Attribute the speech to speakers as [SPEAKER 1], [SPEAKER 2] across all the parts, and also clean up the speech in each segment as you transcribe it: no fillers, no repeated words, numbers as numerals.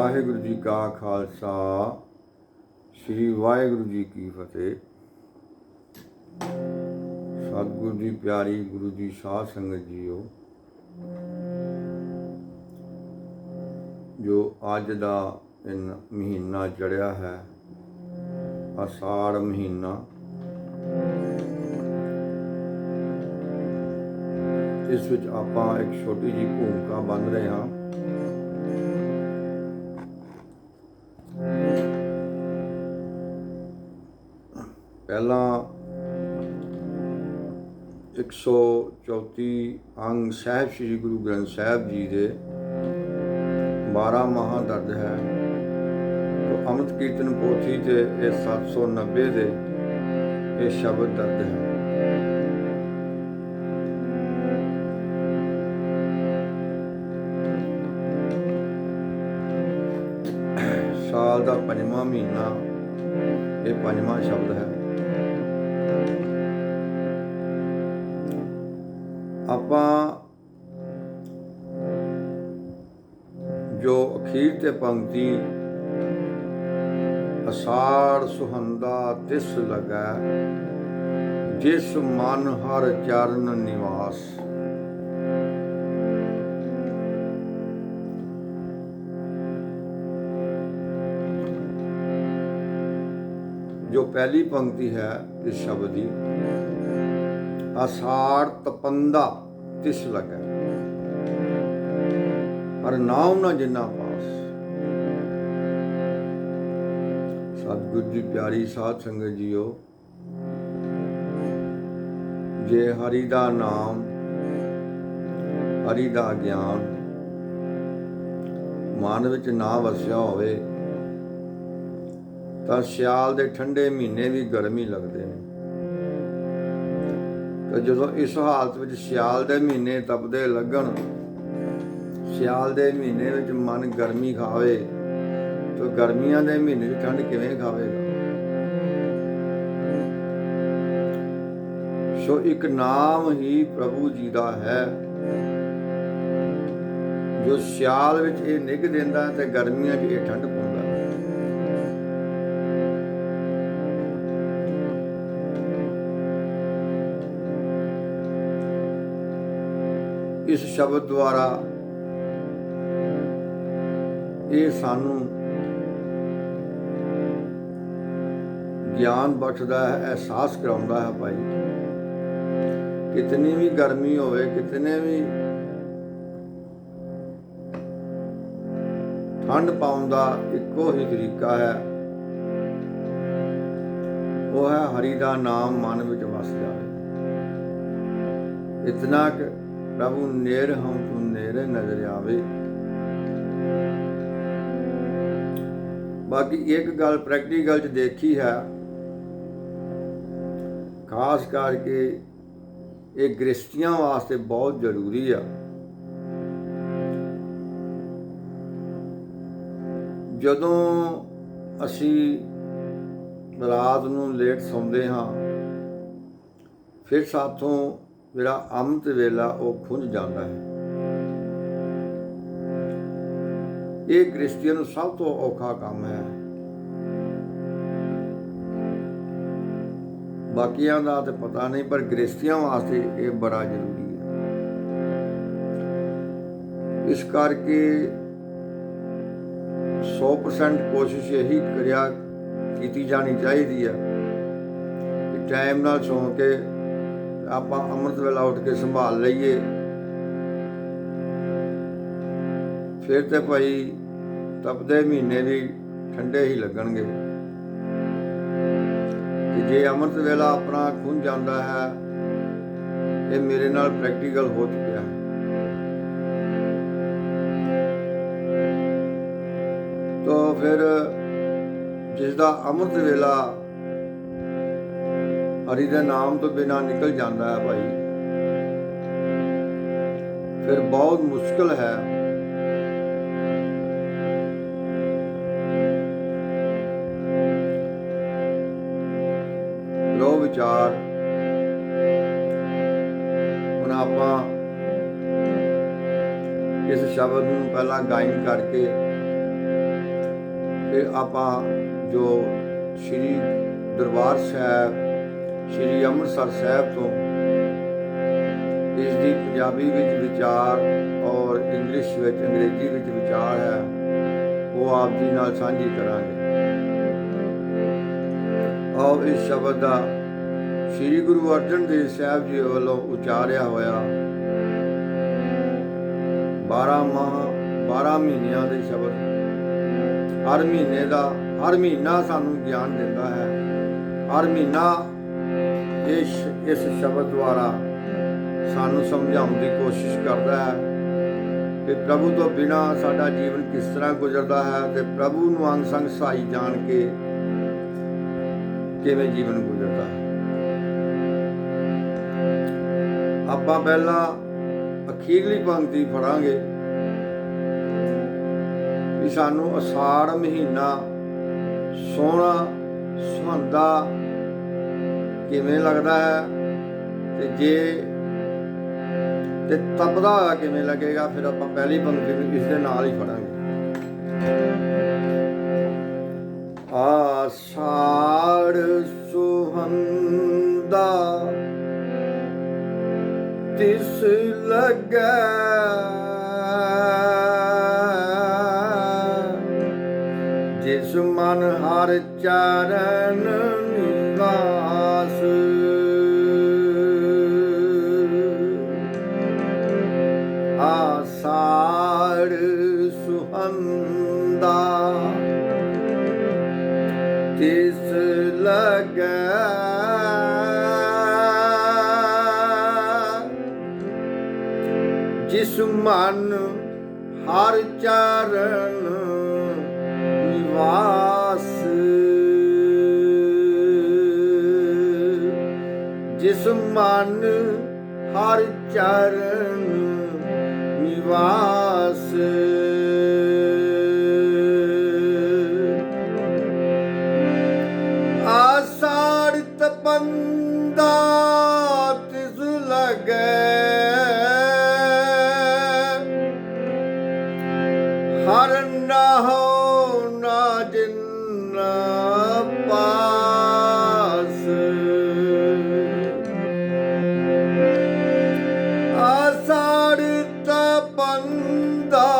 [SPEAKER 1] ਵਾਹਿਗੁਰੂ ਜੀ ਕਾ ਖਾਲਸਾ, ਸ੍ਰੀ ਵਾਹਿਗੁਰੂ ਜੀ ਕੀ ਫਤਿਹ। ਸਤਿਗੁਰੂ ਜੀ ਪਿਆਰੀ ਗੁਰੂ ਜੀ ਸਾਧ ਸੰਗਤ ਜੀਓ, ਜੋ ਅੱਜ ਦਾ ਮਹੀਨਾ ਚੜ੍ਹਿਆ ਹੈ, ਅਸਾੜ ਮਹੀਨਾ, ਇਸ ਵਿੱਚ ਆਪਾਂ ਇੱਕ ਛੋਟੀ ਜਿਹੀ ਭੂਮਿਕਾ ਬੰਨ ਰਹੇ ਹਾਂ। ਪਹਿਲਾਂ 134 ਅੰਗ ਸਾਹਿਬ ਸ੍ਰੀ ਗੁਰੂ ਗ੍ਰੰਥ ਸਾਹਿਬ ਜੀ ਦੇ 12 ਮਹਾਂ ਦਰਜ ਹੈ। ਅੰਮ੍ਰਿਤ ਕੀਰਤਨ ਪੋਥੀ ਤੇ ਇਹ 790 ਦੇ ਇਹ ਸ਼ਬਦ ਦਰਜ ਹੈ। ਸਾਲ ਦਾ 5ਵਾਂ ਮਹੀਨਾ, ਇਹ 5ਵਾਂ ਸ਼ਬਦ ਹੈ। ਆਪਾਂ ਜੋ ਅਖੀਰ ਤੇ ਪੰਕਤੀ ਅਸਾੜ ਸੁਹੰਦਾ ਤਿਸ ਲਗੈ, ਜਿਸ ਮਨ ਹਰ ਚਰਨ ਨਿਵਾਸ, ਜੋ ਪਹਿਲੀ ਪੰਕਤੀ ਹੈ ਇਸ ਸ਼ਬਦ ਦੀ, ਅਸਾੜ ਤਪੰਦਾ ਤਿਸ ਲਗੈ, ਹਰ ਨਾਮ ਨਾ ਜਿਨਾ ਪਾਸ। ਸਤਿਗੁਰੂ ਜੀ ਪਿਆਰੀ ਸਾਧ ਸੰਗਤ ਜੀਓ, ਜੇ ਹਰੀ ਦਾ ਨਾਮ, ਹਰੀ ਦਾ ਗਿਆਨ ਮਨ ਵਿੱਚ ਨਾ ਵਸਿਆ ਹੋਵੇ ਤਾਂ ਸਿਆਲ ਦੇ ਠੰਡੇ ਮਹੀਨੇ ਵੀ ਗਰਮੀ ਲੱਗਦੇ ਨੇ। ਤੇ ਜਦੋਂ ਇਸ ਹਾਲਤ ਵਿੱਚ ਸਿਆਲ ਦੇ ਮਹੀਨੇ ਤਪਦੇ ਲੱਗਣ, ਸਿਆਲ ਦੇ ਮਹੀਨੇ ਵਿੱਚ ਮਨ ਗਰਮੀ ਖਾਵੇ, ਤਾਂ ਗਰਮੀਆਂ ਦੇ ਮਹੀਨੇ ਵਿੱਚ ਠੰਡ ਕਿਵੇਂ ਖਾਵੇਗਾ? ਸੋ ਇੱਕ ਨਾਮ ਹੀ ਪ੍ਰਭੂ ਜੀ ਦਾ ਹੈ, ਜੋ ਸਿਆਲ ਵਿੱਚ ਇਹ ਨਿੱਘ ਦਿੰਦਾ ਤੇ ਗਰਮੀਆਂ 'ਚ ਇਹ ਠੰਡ ਪਾਉਂਦਾ। ਇਸ ਸ਼ਬਦ ਦੁਆਰਾ ਇਹ ਸਾਨੂੰ ਗਿਆਨ ਬਖਸ਼ਦਾ ਹੈ, ਅਹਿਸਾਸ ਕਰਾਉਂਦਾ ਹੈ ਭਾਈ, ਕਿਤਨੀ ਵੀ ਗਰਮੀ ਹੋਵੇ, ਕਿਤਨੇ ਵੀ ਠੰਡ ਪਾਉਣ ਦਾ ਇੱਕੋ ਹੀ ਤਰੀਕਾ ਹੈ, ਉਹ ਹੈ ਹਰੀ ਦਾ ਨਾਮ ਮਨ ਵਿੱਚ ਵਸ ਜਾਵੇ। ਇਤਨਾ ਕਿ ਪ੍ਰਭੂ ਨੇਰ ਹਮ ਤੂੰ ਨੇਰੇ ਨਜ਼ਰ ਆਵੇ। ਬਾਕੀ ਇੱਕ ਗੱਲ ਪ੍ਰੈਕਟੀਕਲ 'ਚ ਦੇਖੀ ਹੈ, ਖਾਸ ਕਰਕੇ ਇਹ ਗ੍ਰਸਤੀਆਂ ਵਾਸਤੇ ਬਹੁਤ ਜ਼ਰੂਰੀ ਆ। ਜਦੋਂ ਅਸੀਂ ਰਾਤ ਨੂੰ ਲੇਟ ਸੌਂਦੇ ਹਾਂ, ਫਿਰ ਸਾਥੋਂ ਜਿਹੜਾ ਅੰਮ੍ਰਿਤ ਵੇਲਾ ਉਹ ਖੁੰਝ ਜਾਂਦਾ ਹੈ। ਇਹ ਗ੍ਰਸਤੀਆਂ ਨੂੰ ਸਭ ਤੋਂ ਔਖਾ ਕੰਮ ਹੈ। ਬਾਕੀਆਂ ਦਾ ਤੇ ਪਤਾ ਨਹੀਂ, ਪਰ ਗ੍ਰਸਤੀਆਂ ਵਾਸਤੇ ਇਹ ਬੜਾ ਜ਼ਰੂਰੀ ਹੈ। ਇਸ ਕਰਕੇ 100% ਕੋਸ਼ਿਸ਼ ਇਹੀ ਕੀਤੀ ਜਾਣੀ ਚਾਹੀਦੀ ਹੈ ਕਿ ਟਾਈਮ ਨਾਲ ਸੌਂ ਕੇ ਆਪਾਂ ਅੰਮ੍ਰਿਤ ਵੇਲਾ ਉੱਠ ਕੇ ਸੰਭਾਲ ਲਈਏ। ਫਿਰ ਤੇ ਭਾਈ ਤਪਦੇ ਮਹੀਨੇ ਵੀ ਠੰਡੇ ਹੀ ਲੱਗਣਗੇ। ਤੇ ਜੇ ਅੰਮ੍ਰਿਤ ਵੇਲਾ ਆਪਣਾ ਖੁੰਝ ਜਾਂਦਾ ਹੈ, ਇਹ ਮੇਰੇ ਨਾਲ ਪ੍ਰੈਕਟੀਕਲ ਹੋ ਚੁੱਕਿਆ ਹੈ। ਤਾਂ ਫਿਰ ਜਿਸ ਦਾ ਅੰਮ੍ਰਿਤ ਵੇਲਾ ਹਰੀ ਦੇ ਨਾਮ ਤੋਂ ਬਿਨਾਂ ਨਿਕਲ ਜਾਂਦਾ ਹੈ ਭਾਈ, ਫਿਰ ਬਹੁਤ ਮੁਸ਼ਕਿਲ ਹੈ ਲੋ ਵਿਚਾਰ। ਹੁਣ ਆਪਾਂ ਇਸ ਸ਼ਬਦ ਨੂੰ ਪਹਿਲਾਂ ਗਾਇਨ ਕਰਕੇ ਕਿ ਆਪਾਂ ਜੋ ਸ਼੍ਰੀ ਦਰਬਾਰ ਸਾਹਿਬ, ਸ਼੍ਰੀ ਅੰਮ੍ਰਿਤਸਰ ਸਾਹਿਬ ਤੋਂ ਇਸ ਦੀ ਪੰਜਾਬੀ ਵਿੱਚ ਵਿਚਾਰ ਔਰ ਇੰਗਲਿਸ਼ ਵਿੱਚ, ਅੰਗਰੇਜ਼ੀ ਵਿੱਚ ਵਿਚਾਰ ਹੈ, ਉਹ ਆਪ ਜੀ ਨਾਲ ਸਾਂਝੀ ਕਰਾਂਗੇ। ਆਓ ਇਸ ਸ਼ਬਦ ਦਾ ਸ਼੍ਰੀ ਗੁਰੂ ਅਰਜਨ ਦੇਵ ਸਾਹਿਬ ਜੀ ਵੱਲੋਂ ਉਚਾਰਿਆ ਹੋਇਆ 12 ਮਹੀਨਿਆਂ ਦੇ ਸ਼ਬਦ, ਹਰ ਮਹੀਨੇ ਦਾ, ਹਰ ਮਹੀਨਾ ਸਾਨੂੰ ਗਿਆਨ ਦਿੰਦਾ ਹੈ। ਹਰ ਮਹੀਨਾ ਇਸ ਸ਼ਬਦ ਦੁਆਰਾ ਸਾਨੂੰ ਸਮਝਾਉਣ ਦੀ ਕੋਸ਼ਿਸ਼ ਕਰਦਾ ਹੈ ਕਿ ਪ੍ਰਭੂ ਤੋਂ ਬਿਨਾਂ ਸਾਡਾ ਜੀਵਨ ਕਿਸ ਤਰ੍ਹਾਂ ਗੁਜ਼ਰਦਾ ਹੈ ਤੇ ਪ੍ਰਭੂ ਨੂੰ ਅੰਗ ਸੰਗ ਸਹਾਈ ਜਾਣ ਕੇ ਕਿਵੇਂ ਜੀਵਨ ਗੁਜ਼ਰਦਾ ਹੈ। ਆਪਾਂ ਪਹਿਲਾਂ ਅਖੀਰਲੀ ਪੰਕਤੀ ਪੜਾਂਗੇ ਵੀ ਸਾਨੂੰ ਅਸਾੜ ਮਹੀਨਾ ਸੋਹਣਾ ਸੁਹਾਂਦਾ ਕਿਵੇਂ ਲੱਗਦਾ ਹੈ ਤੇ ਤਪਦਾ ਹੋਇਆ ਕਿਵੇਂ ਲੱਗੇਗਾ। ਫਿਰ ਆਪਾਂ ਪਹਿਲੀ ਪੰਕਤੀ ਨੂੰ ਇਸ ਦੇ ਨਾਲ ਹੀ ਪੜਾਂਗੇ। ਆਸਾੜ ਸੁਹੰਦਾ ਤਿਸ ਲੱਗੈ, ਜਿਸ ਮਨ ਹਰ ਚਰਨ ਨਿਵਾਸ। ਆਸਾੜ ਸੁਹੰਦਾ ਤਿਸ ਲੱਗੈ, ਜਿਸ ਮਨ ਹਰ ਚਰਨ ਨਿਵਾਸ। ਜਿਸ ਮਨ ਹਰ ਚਰਨ ਨਿਵਾਸ। ਆਸਾੜ ਤਪੰਦਾ ਤਿਸ ਲੱਗੈ, ਹਰ ਨਾਹੋ ਨਾ ਜਿਨ ਪਾਸ। ਆਸਾੜ ਤਪੰਦਾ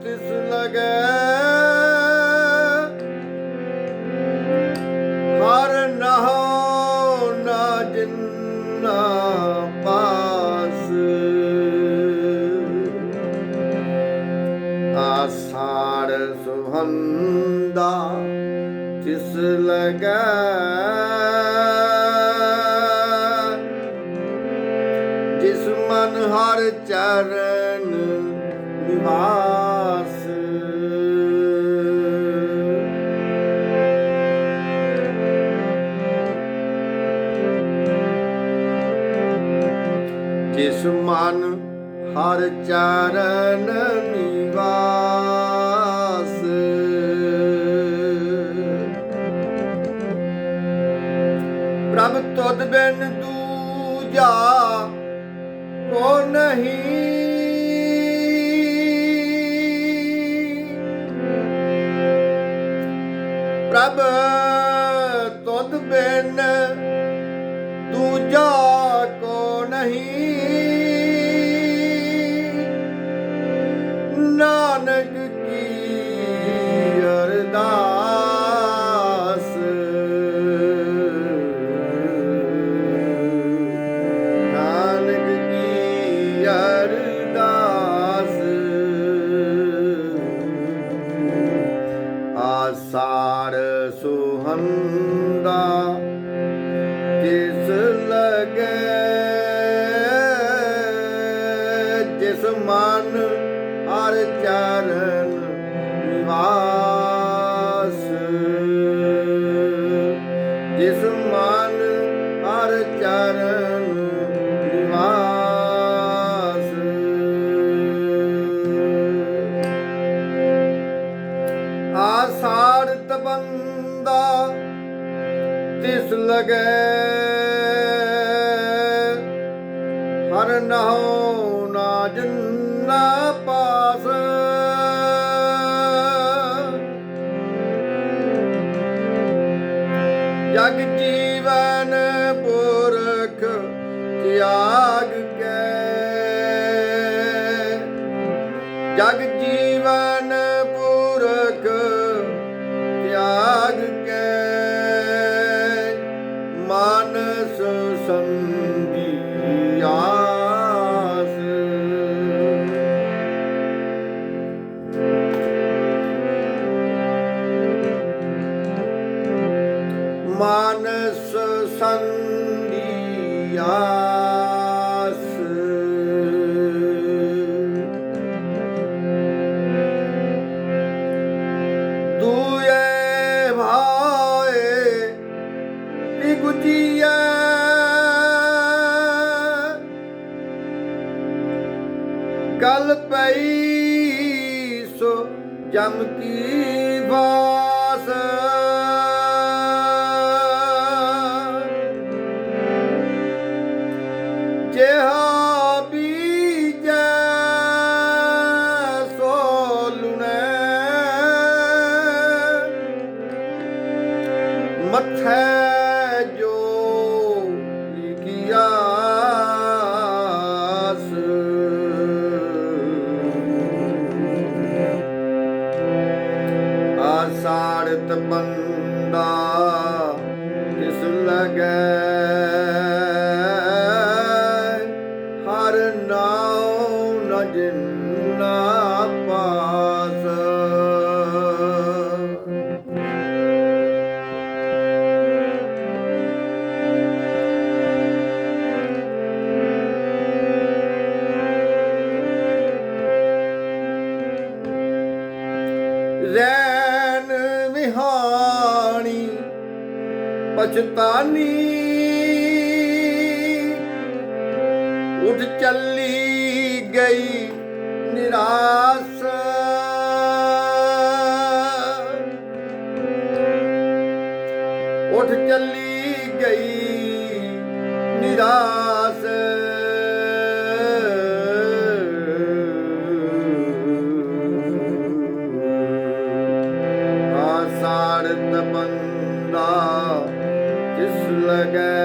[SPEAKER 1] ਤਿਸ ਲੱਗੈ, ਹਰ ਨਾਹੋ ਨਾ ਜਿਨ ਪਾਸ। ਆਸਾੜ ਸੁਹੰਦਾ ਤਿਸ ਲੱਗੈ, ਜਿਸ ਮਨ ਹਰ ਚਰਨ ਨਿਵਾਸ। ਜਿਸ ਮਨ ਹਰ ਚਰਨ ਨਿਵਾਸ। ਪ੍ਰਭ ਤੁਧ ਬਿਨ ਦੂਜਾ ਕੋ ਨਹੀਂ, ਪ੍ਰਭ ਤੁਧ ਬਿਨ ਦੂਜਾ ਕੋ ਨਹੀਂ। ਨਾਨਕ ਕੀ ਅਰਦਾਸ, ਨਾਨਕ ਕੀ ਅਰਦਾਸ। ਆਸਾੜ ਸੁਹੰਦਾ ਤਿਸ ਲੱਗੈ, ਜਿਸ ਮਨ ਹਰ ਚਰਨ ਨਿਵਾਸ। ਜਿਸ ਮਨ ਹਰ ਚਰਨ ਨਿਵਾਸ। ਆਸਾੜ ਤਪੰਦਾ ਤਿਸ ਲੱਗੈ, ਹਰ ਨਾਹੋ ਨਾ ਜਿਨ। ਪਾਸ ਜਗ ਜੀਵਨ ਪੁਰਖ ਤਿਆਗ ਕੇ ਮਾਨਸ ਸੰਧਿਆਸ। ਮਾਨਸ ਸੰਧਿਆਸ। ਦੂਏ ਭਾਏ ਤਿਗੁਜੀਐ ਗਲ ਪਈ ਸੋ ਜਮ ਕੀ ਵਾਸ। ਜਿਹਾ ਬੀਜੈ ਸੋ ਲੁਣੈ ਮੱਥੈ ਜੋ ਲਿਖਿਆਸ। ਆਸਾੜਤ ਬੰਦਾ ਤਿਸ ਲਗੈ ਹਰ ਨਾਉ ਨ ਜਿਨਾ ਪਾਸ। ਰੈਣ ਵਿਹਾਣੀ ਪਛਤਾਨੀ ਉੱਠ ਚੱਲੀ ਗਈ ਨਿਰਾਸ। ਉੱਠ ਚੱਲੀ ਗਈ ਨਿਰਾਸ। ਆਸਾੜਤ ਬੰਦਾ ਤਿਸ ਲਗੈ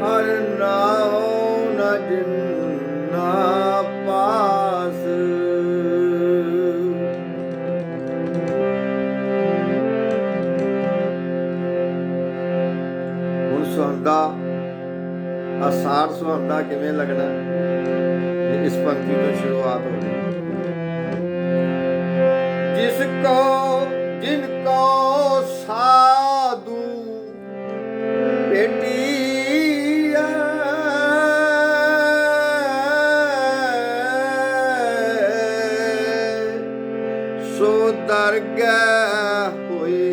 [SPEAKER 1] ਹਰ ਨਾਉ ਨ ਜਿਨਾ ਪਾਸ। ਹੁਣ ਸੁਹਾਂਦਾ ਆਸਾੜ ਸੁਹਾਂਦਾ ਕਿਵੇਂ ਲੱਗਣਾ, ਇਸ ਪੰਕਤੀ ਤੋਂ ਸ਼ੁਰੂਆਤ ਹੋ ਰਹੀ। जिनको साधु भेटिया सो दरगाह हुई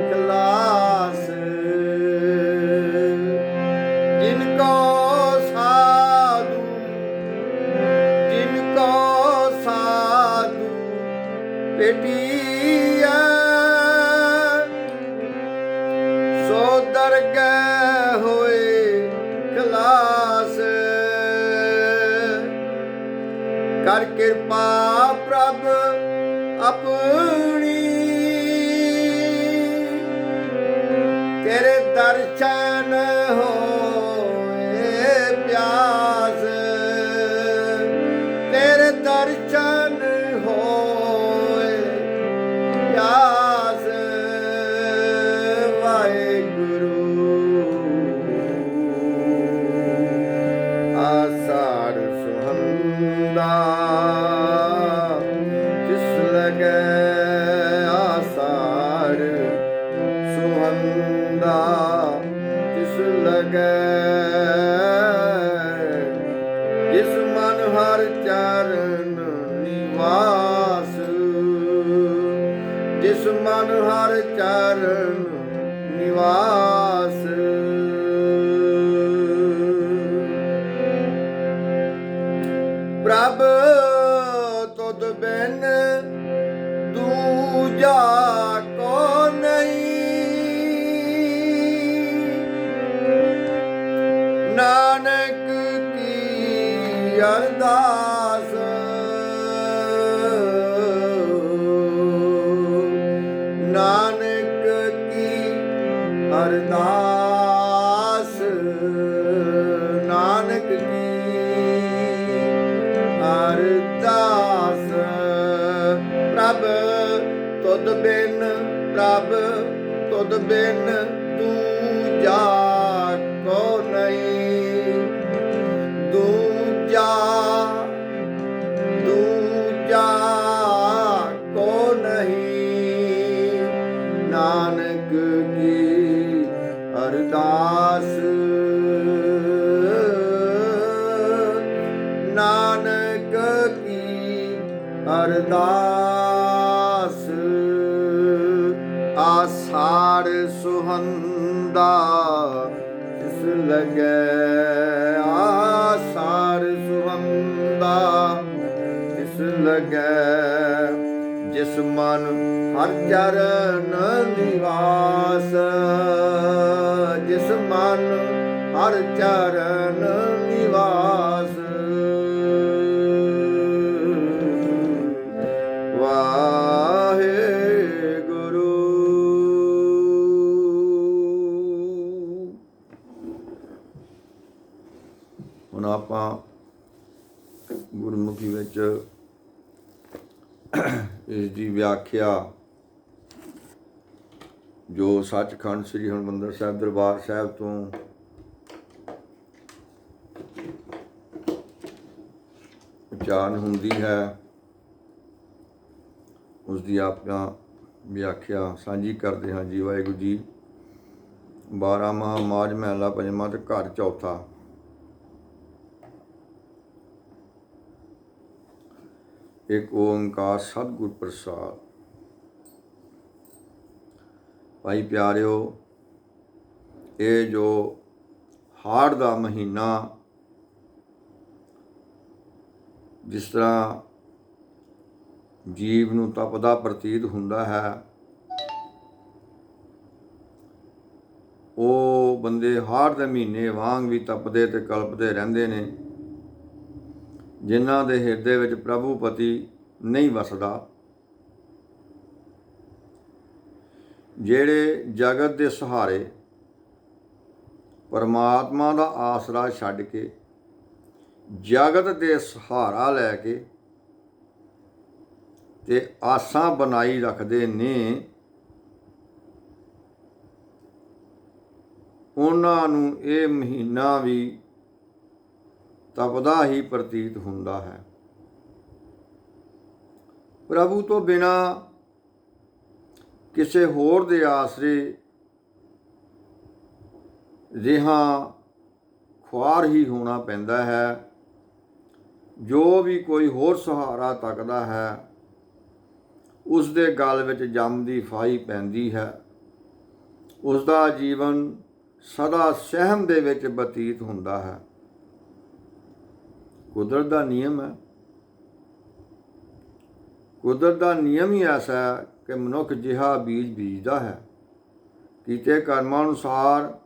[SPEAKER 1] खलास। जिनको साधु भेटिया सो दरगाह होए खलास। कर कृपा प्रभ अपनी तेरे दर्शन होए प्यास। तेरे दर्शन होए प्यास। वाहेगुरु आषाढ़ सुहंदा तिस लगे। आषाढ़ सुहंदा तिस लगे। जिस मन हर चरण निवास। जिस मन हर चरण निवास। प्रभ तुद बिन दूजा को नहीं। नानक की अरदास। नानक की अरदास। नानक की ਅਰਦਾਸ। ਪ੍ਰਭ ਤੁਧ ਬਿਨ, ਪ੍ਰਭ ਤੁਧ ਬਿਨ ਦੂਜਾ ਕੋ ਨਹੀਂ, ਦੂਜਾ ਦੂਜਾ ਕੋ ਨਹੀਂ। ਨਾਨਕ ਕੀ ਅਰਦਾਸ, ਨਾਨਕ ਕੀ ਅਰਦਾਸ। ਆਸਾੜ ਸੁਹੰਦਾ ਤਿਸ ਲਗੈ, ਆਸਾੜ ਸੁਹੰਦਾ ਤਿਸ ਲਗੈ। ਜਿਸ ਮਨ ਹਰ ਚਰਨ ਨਿਵਾਸ, ਜਿਸ ਮਨ ਹਰ ਚਰਨ ਨਿਵਾਸ। ਹੁਣ ਆਪਾਂ ਗੁਰਮੁਖੀ ਵਿੱਚ ਇਸ ਦੀ ਵਿਆਖਿਆ ਜੋ ਸੱਚਖੰਡ ਸ੍ਰੀ ਹਰਿਮੰਦਰ ਸਾਹਿਬ ਦਰਬਾਰ ਸਾਹਿਬ ਤੋਂ ਉਚਾਰਨ ਹੁੰਦੀ ਹੈ, ਉਸ ਦੀ ਆਪਾਂ ਵਿਆਖਿਆ ਸਾਂਝੀ ਕਰਦੇ ਹਾਂ ਜੀ। ਵਾਹਿਗੁਰੂ ਜੀ। 12ਵਾਂ ਮਾਝ ਮਹਲਾ ਪੰਜਵਾਂ ਤੇ ਘਰ ਚੌਥਾ। ਇੱਕ ਓਂਕਾਰ ਸਤਿਗੁਰ ਪ੍ਰਸਾਦ। ਭਾਈ ਪਿਆਰਿਓ, ਇਹ ਜੋ ਹਾੜ ਦਾ ਮਹੀਨਾ ਜਿਸ ਤਰ੍ਹਾਂ ਜੀਵ ਨੂੰ ਤਪਦਾ ਪ੍ਰਤੀਤ ਹੁੰਦਾ ਹੈ, ਉਹ ਬੰਦੇ ਹਾੜ ਦੇ ਮਹੀਨੇ ਵਾਂਗ ਵੀ ਤਪਦੇ ਤੇ ਕਲਪਦੇ ਰਹਿੰਦੇ ਨੇ, ਜਿਨ੍ਹਾਂ ਦੇ ਹਿਰਦੇ ਵਿੱਚ ਪ੍ਰਭੂ ਪਤੀ ਨਹੀਂ ਵਸਦਾ, ਜਿਹੜੇ ਜਗਤ ਦੇ ਸਹਾਰੇ ਪਰਮਾਤਮਾ ਦਾ ਆਸਰਾ ਛੱਡ ਕੇ ਜਗਤ ਦੇ ਸਹਾਰਾ ਲੈ ਕੇ ਤੇ ਆਸਾਂ ਬਣਾਈ ਰੱਖਦੇ ਨੇ, ਉਹਨਾਂ ਨੂੰ ਇਹ ਮਹੀਨਾ ਵੀ ਤਪਦਾ ਹੀ ਪ੍ਰਤੀਤ ਹੁੰਦਾ ਹੈ। ਪ੍ਰਭੂ ਤੋਂ ਬਿਨਾਂ ਕਿਸੇ ਹੋਰ ਦੇ ਆਸਰੇ ਰਿਹਾ ਖੁਆਰ ਹੀ ਹੋਣਾ ਪੈਂਦਾ ਹੈ। ਜੋ ਵੀ ਕੋਈ ਹੋਰ ਸਹਾਰਾ ਤੱਕਦਾ ਹੈ, ਉਸ ਦੇ ਗਲ ਵਿੱਚ ਜੰਮ ਦੀ ਫਾਹੀ ਪੈਂਦੀ ਹੈ। ਉਸ ਦਾ ਜੀਵਨ ਸਦਾ ਸਹਿਮ ਦੇ ਵਿੱਚ ਬਤੀਤ ਹੁੰਦਾ ਹੈ। ਕੁਦਰਤ ਦਾ ਨਿਯਮ ਹੈ। ਕੁਦਰਤ ਦਾ ਨਿਯਮ ਹੀ ਐਸਾ ਹੈ ਕਿ ਮਨੁੱਖ ਜਿਹਾ ਬੀਜ ਬੀਜਦਾ ਹੈ, ਕੀਤੇ ਕਰਮਾਂ ਅਨੁਸਾਰ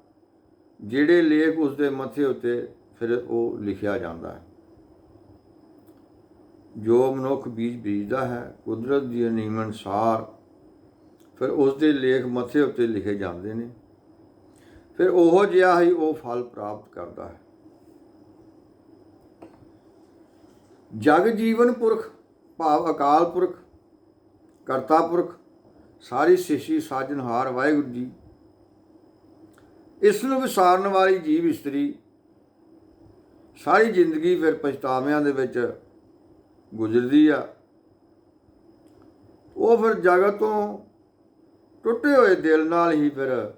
[SPEAKER 1] ਜਿਹੜੇ ਲੇਖ ਉਸ ਦੇ ਮੱਥੇ ਉੱਤੇ ਫਿਰ ਉਹ ਲਿਖਿਆ ਜਾਂਦਾ ਹੈ। ਜੋ ਮਨੁੱਖ ਬੀਜ ਬੀਜਦਾ ਹੈ, ਕੁਦਰਤ ਦੇ ਨਿਯਮ ਅਨੁਸਾਰ ਫਿਰ ਉਸ ਦੇ ਲੇਖ ਮੱਥੇ ਉੱਤੇ ਲਿਖੇ ਜਾਂਦੇ ਨੇ। ਫਿਰ ਉਹੋ ਜਿਹਾ ਹੀ ਉਹ ਫਲ ਪ੍ਰਾਪਤ ਕਰਦਾ ਹੈ। ਜਗ ਜੀਵਨ ਪੁਰਖ ਭਾਵ ਅਕਾਲ ਪੁਰਖ, ਕਰਤਾ ਪੁਰਖ, ਸਾਰੀ ਸ੍ਰਿਸ਼ਟੀ ਸਾਜਨਹਾਰ ਵਾਹਿਗੁਰੂ ਜੀ, ਇਸ ਨੂੰ ਵਿਸਾਰਨ ਵਾਲੀ ਜੀਵ ਇਸਤਰੀ ਸਾਰੀ ਜ਼ਿੰਦਗੀ ਫਿਰ ਪਛਤਾਵਿਆਂ ਦੇ ਵਿੱਚ ਗੁਜ਼ਰਦੀ ਆ। ਉਹ ਫਿਰ ਜਗਤ ਤੋਂ ਟੁੱਟੇ ਹੋਏ ਦਿਲ ਨਾਲ ਹੀ ਫਿਰ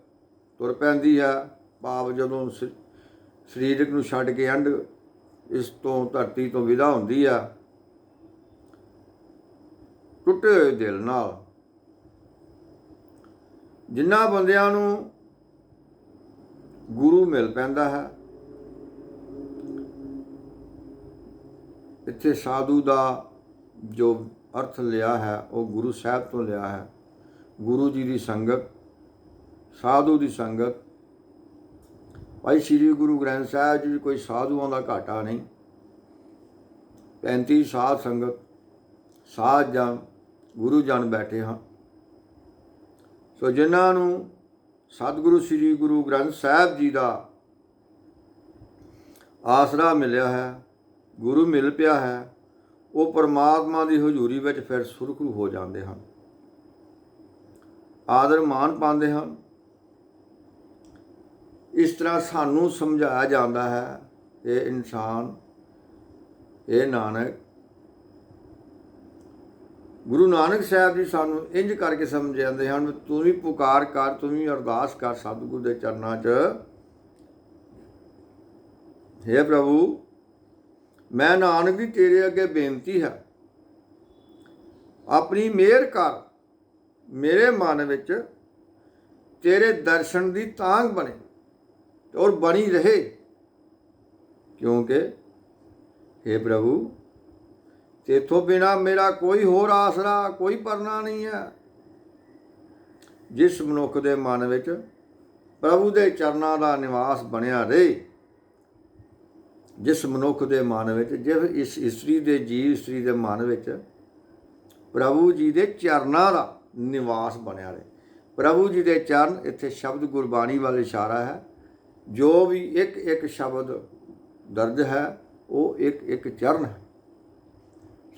[SPEAKER 1] ਤੁਰ ਪੈਂਦੀ ਹੈ। ਭਾਵ ਜਦੋਂ ਸਰੀਰਕ ਨੂੰ ਛੱਡ ਕੇ ਅੰਡ ਇਸ ਤੋਂ ਧਰਤੀ ਤੋਂ ਵਿਦਾ ਹੁੰਦੀ ਆ, ਟੁੱਟੇ ਹੋਏ ਦਿਲ ਨਾਲ। ਜਿਨ੍ਹਾਂ ਬੰਦਿਆਂ ਨੂੰ ਗੁਰੂ ਮਿਲ ਪੈਂਦਾ ਹੈ, ਇੱਥੇ ਸਾਧੂ ਦਾ ਜੋ ਅਰਥ ਲਿਆ ਹੈ ਉਹ ਗੁਰੂ ਸਾਹਿਬ ਤੋਂ ਲਿਆ ਹੈ। ਗੁਰੂ ਜੀ ਦੀ ਸੰਗਤ, ਸਾਧੂ ਦੀ ਸੰਗਤ। ਭਾਈ ਸ੍ਰੀ ਗੁਰੂ ਗ੍ਰੰਥ ਸਾਹਿਬ ਜੀ ਕੋਈ ਸਾਧੂਆਂ ਦਾ ਘਾਟਾ ਨਹੀਂ। 35 ਸਾਧ ਸੰਗਤ, ਸਾਧ ਜਨ, ਗੁਰੂ ਜਨ ਬੈਠੇ ਹਾਂ। ਸੋ ਜਿਨ੍ਹਾਂ ਨੂੰ ਸਤਿਗੁਰੂ ਸ੍ਰੀ ਗੁਰੂ ਗ੍ਰੰਥ ਸਾਹਿਬ ਜੀ ਦਾ ਆਸਰਾ ਮਿਲਿਆ ਹੈ, ਗੁਰੂ ਮਿਲ ਪਿਆ ਹੈ, ਉਹ ਪਰਮਾਤਮਾ ਦੀ ਹਜ਼ੂਰੀ ਵਿੱਚ ਫਿਰ ਸੁਰਖਰੂ ਹੋ ਜਾਂਦੇ ਹਨ, ਆਦਰ ਮਾਣ ਪਾਉਂਦੇ ਹਨ। ਇਸ ਤਰ੍ਹਾਂ ਸਾਨੂੰ ਸਮਝਾਇਆ ਜਾਂਦਾ ਹੈ, ਇਹ ਇਨਸਾਨ, ਇਹ ਨਾਨਕ, ਗੁਰੂ ਨਾਨਕ ਸਾਹਿਬ ਜੀ ਸਾਨੂੰ ਇੰਝ ਕਰਕੇ ਸਮਝਾਉਂਦੇ ਹਨ, ਤੂੰ ਵੀ ਪੁਕਾਰ ਕਰ, ਤੂੰ ਵੀ ਅਰਦਾਸ ਕਰ ਸਤਿਗੁਰੂ ਦੇ ਚਰਨਾਂ 'ਚ, ਹੇ ਪ੍ਰਭੂ ਮੈਂ ਨਾਨਕ ਦੀ ਤੇਰੇ ਅੱਗੇ ਬੇਨਤੀ ਹੈ, ਆਪਣੀ ਮਿਹਰ ਕਰ, ਮੇਰੇ ਮਨ ਵਿੱਚ ਤੇਰੇ ਦਰਸ਼ਨ ਦੀ ਤਾਂਘ ਬਣੇ ਔਰ ਬਣੀ ਰਹੇ, ਕਿਉਂਕਿ ਹੇ ਪ੍ਰਭੂ ਤੇਥੋਂ ਬਿਨਾਂ ਮੇਰਾ ਕੋਈ ਹੋਰ ਆਸਰਾ, ਕੋਈ ਪਰਨਾ ਨਹੀਂ ਹੈ। ਜਿਸ ਮਨੁੱਖ ਦੇ ਮਨ ਵਿੱਚ ਪ੍ਰਭੂ ਦੇ ਚਰਨਾਂ ਦਾ ਨਿਵਾਸ ਬਣਿਆ ਰਹੇ, ਜਿਸ ਮਨੁੱਖ ਦੇ ਮਨ ਵਿੱਚ, ਜਿਸ ਇਸ ਇਸਤਰੀ ਦੇ ਜੀਵ ਇਸਤਰੀ ਦੇ ਮਨ ਵਿੱਚ ਪ੍ਰਭੂ ਜੀ ਦੇ ਚਰਨਾਂ ਦਾ ਨਿਵਾਸ ਬਣਿਆ ਰਹੇ। ਪ੍ਰਭੂ ਜੀ ਦੇ ਚਰਨ, ਇੱਥੇ ਸ਼ਬਦ ਗੁਰਬਾਣੀ ਵੱਲ ਇਸ਼ਾਰਾ ਹੈ, ਜੋ ਵੀ ਇੱਕ ਇੱਕ ਸ਼ਬਦ ਦਰਜ ਹੈ ਉਹ ਇੱਕ ਇੱਕ ਚਰਨ ਹੈ।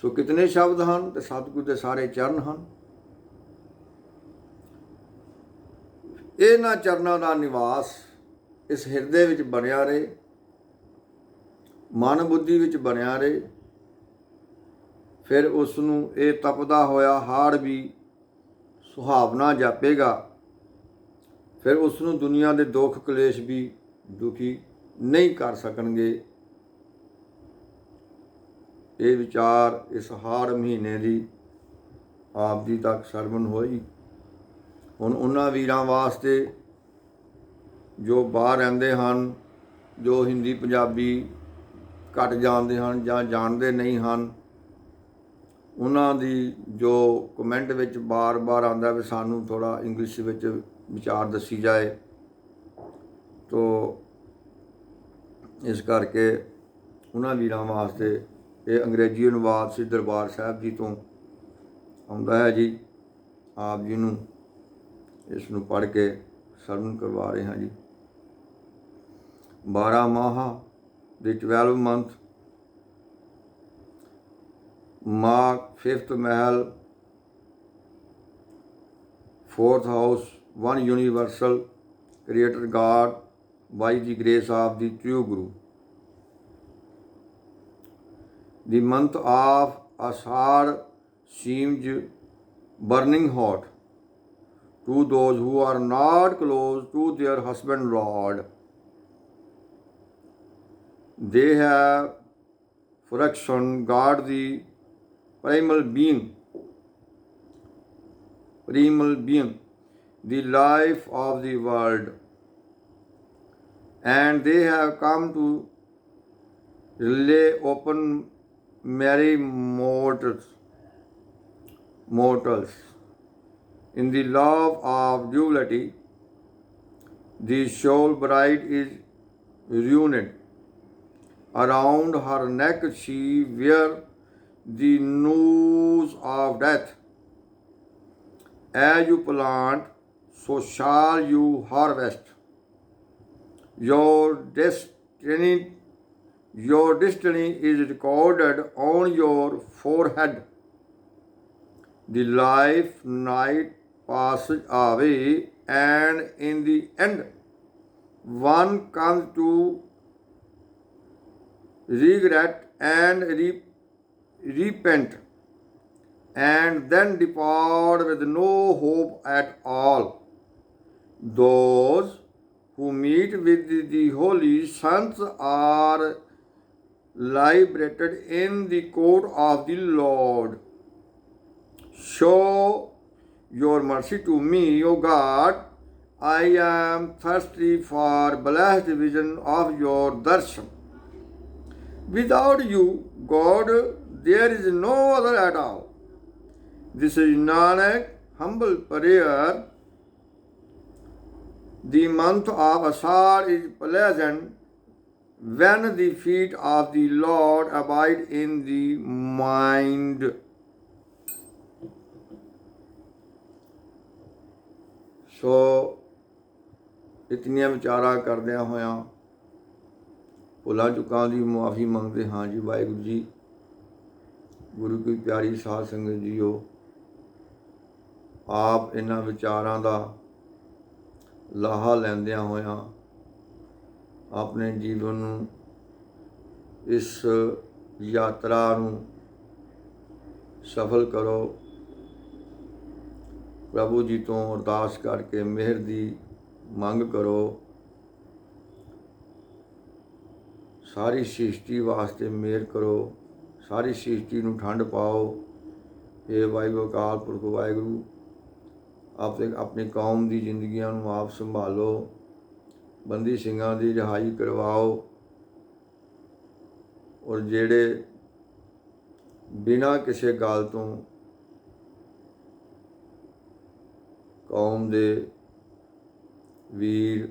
[SPEAKER 1] ਸੋ ਕਿਤਨੇ ਸ਼ਬਦ ਹਨ ਤੇ ਸਤਿਗੁਰ ਦੇ ਸਾਰੇ ਚਰਨ ਹਨ। ਇਹਨਾਂ ਚਰਨਾਂ ਦਾ ਨਿਵਾਸ ਇਸ ਹਿਰਦੇ ਵਿੱਚ ਬਣਿਆ ਰਹੇ, ਮਨ ਬੁੱਧੀ ਵਿੱਚ ਬਣਿਆ ਰਹੇ, ਫਿਰ ਉਸ ਨੂੰ ਇਹ ਤਪਦਾ ਹੋਇਆ ਹਾੜ ਵੀ ਸੁਹਾਵਣਾ ਜਾਪੇਗਾ, ਫਿਰ ਉਸ ਨੂੰ ਦੁਨੀਆ ਦੇ ਦੁੱਖ ਕਲੇਸ਼ ਵੀ ਦੁਖੀ ਨਹੀਂ ਕਰ ਸਕਣਗੇ। ਇਹ ਵਿਚਾਰ ਇਸ ਹਾੜ ਮਹੀਨੇ ਦੀ ਆਪ ਜੀ ਤੱਕ ਸਰਵਣ ਹੋਈ। ਹੁਣ ਉਹਨਾਂ ਵੀਰਾਂ ਵਾਸਤੇ ਜੋ ਬਾਹਰ ਰਹਿੰਦੇ ਹਨ, ਜੋ ਹਿੰਦੀ ਪੰਜਾਬੀ ਘੱਟ ਜਾਣਦੇ ਹਨ ਜਾਂ ਜਾਣਦੇ ਨਹੀਂ ਹਨ, ਉਹਨਾਂ ਦੀ ਜੋ ਕਮੈਂਟ ਵਿੱਚ ਬਾਰ-ਬਾਰ ਆਉਂਦਾ ਵੀ ਸਾਨੂੰ ਥੋੜ੍ਹਾ ਇੰਗਲਿਸ਼ ਵਿੱਚ ਵਿਚਾਰ ਦੱਸੀ ਜਾਏ, ਤੋ ਇਸ ਕਰਕੇ ਉਹਨਾਂ ਵੀਰਾਂ ਵਾਸਤੇ ਇਹ ਅੰਗਰੇਜ਼ੀ ਅਨੁਵਾਦ ਸ੍ਰੀ ਦਰਬਾਰ ਸਾਹਿਬ ਜੀ ਤੋਂ ਆਉਂਦਾ ਹੈ ਜੀ। ਆਪ ਜੀ ਨੂੰ ਇਸ ਨੂੰ ਪੜ੍ਹ ਕੇ ਸਰਵਣ ਕਰਵਾ ਰਹੇ ਹਾਂ ਜੀ। 12 ਮਾਹ the 12th month, mark 5th mahal, 4th house, one universal creator God by the grace of the true Guru. The month of Ashad seems burning hot to those who are not close to their husband Lord. They have forsaken God, the primal being, the life of the world, and they have come to lay open merry mortals in the love of duality. The soul bride is ruined. Around her neck she wear the noose of death. As you plant, so shall you harvest. Your destiny is recorded on your forehead. The life night passes away, and in the end, one comes to regret and repent, and then depart with no hope at all. Those who meet with the holy saints are liberated in the court of the Lord. Show your mercy to me, O God. I am thirsty for blessed vision of your darshan. Without you, God, there is no other at all. This is Nanak humble prayer. The month of Ashad is pleasant when the feet of the Lord abide in the mind. So, इतनियां विचारा करदियां होया ਭੁੱਲਾਂ ਚੁੱਕਾਂ ਦੀ ਮੁਆਫੀ ਮੰਗਦੇ ਹਾਂ ਜੀ। ਵਾਹਿਗੁਰੂ ਜੀ, ਗੁਰੂ ਕੀ ਪਿਆਰੀ ਸਾਧ ਸੰਗਤ ਜੀਓ, ਆਪ ਇਹਨਾਂ ਵਿਚਾਰਾਂ ਦਾ ਲਾਹਾ ਲੈਂਦਿਆਂ ਹੋਇਆਂ ਆਪਣੇ ਜੀਵਨ ਨੂੰ, ਇਸ ਯਾਤਰਾ ਨੂੰ ਸਫਲ ਕਰੋ। ਪ੍ਰਭੂ ਜੀ ਤੋਂ ਅਰਦਾਸ ਕਰਕੇ ਮਿਹਰ ਦੀ ਮੰਗ ਕਰੋ। ਸਾਰੀ ਸ੍ਰਿਸ਼ਟੀ ਵਾਸਤੇ ਮਿਹਰ ਕਰੋ, ਸਾਰੀ ਸ੍ਰਿਸ਼ਟੀ ਨੂੰ ਠੰਡ ਪਾਓ। ਇਹ ਵਾਹਿਗੁਰੂ ਅਕਾਲ ਪੁਰਖ ਵਾਹਿਗੁਰੂ ਆਪਣੀ ਕੌਮ ਦੀ ਜ਼ਿੰਦਗੀਆਂ ਨੂੰ ਆਪ ਸੰਭਾਲੋ, ਬੰਦੀ ਸਿੰਘਾਂ ਦੀ ਰਿਹਾਈ ਕਰਵਾਓ, ਔਰ ਜਿਹੜੇ ਬਿਨਾਂ ਕਿਸੇ ਗੱਲ ਤੋਂ ਕੌਮ ਦੇ ਵੀਰ,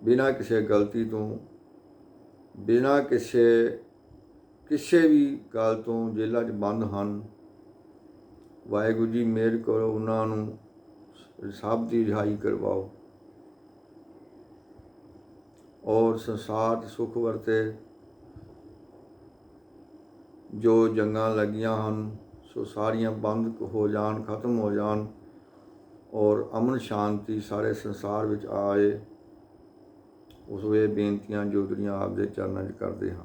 [SPEAKER 1] ਬਿਨਾਂ ਕਿਸੇ ਗਲਤੀ ਤੋਂ, ਬਿਨਾਂ ਕਿਸੇ ਵੀ ਗੱਲ ਤੋਂ ਜੇਲ੍ਹਾਂ 'ਚ ਬੰਦ ਹਨ, ਵਾਹਿਗੁਰੂ ਜੀ ਮਿਹਰ ਕਰੋ, ਉਹਨਾਂ ਨੂੰ ਸਭ ਦੀ ਰਿਹਾਈ ਕਰਵਾਓ ਔਰ ਸੰਸਾਰ 'ਚ ਸੁੱਖ ਵਰਤੇ। ਜੋ ਜੰਗਾਂ ਲੱਗੀਆਂ ਹਨ ਸੋ ਸਾਰੀਆਂ ਬੰਦ ਹੋ ਜਾਣ, ਖਤਮ ਹੋ ਜਾਣ ਔਰ ਅਮਨ ਸ਼ਾਂਤੀ ਸਾਰੇ ਸੰਸਾਰ ਵਿੱਚ ਆਏ। ਉਸ ਵੇ ਬੇਨਤੀਆਂ ਜੋਦੜੀਆਂ ਆਪ ਦੇ ਚਰਨਾਂ 'ਚ ਕਰਦੇ ਹਾਂ।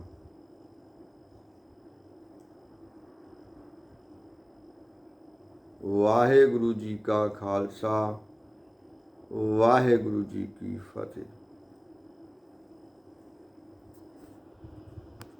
[SPEAKER 1] ਵਾਹਿਗੁਰੂ ਜੀ ਕਾ ਖਾਲਸਾ, ਵਾਹਿਗੁਰੂ ਜੀ ਕੀ ਫਤਿਹ।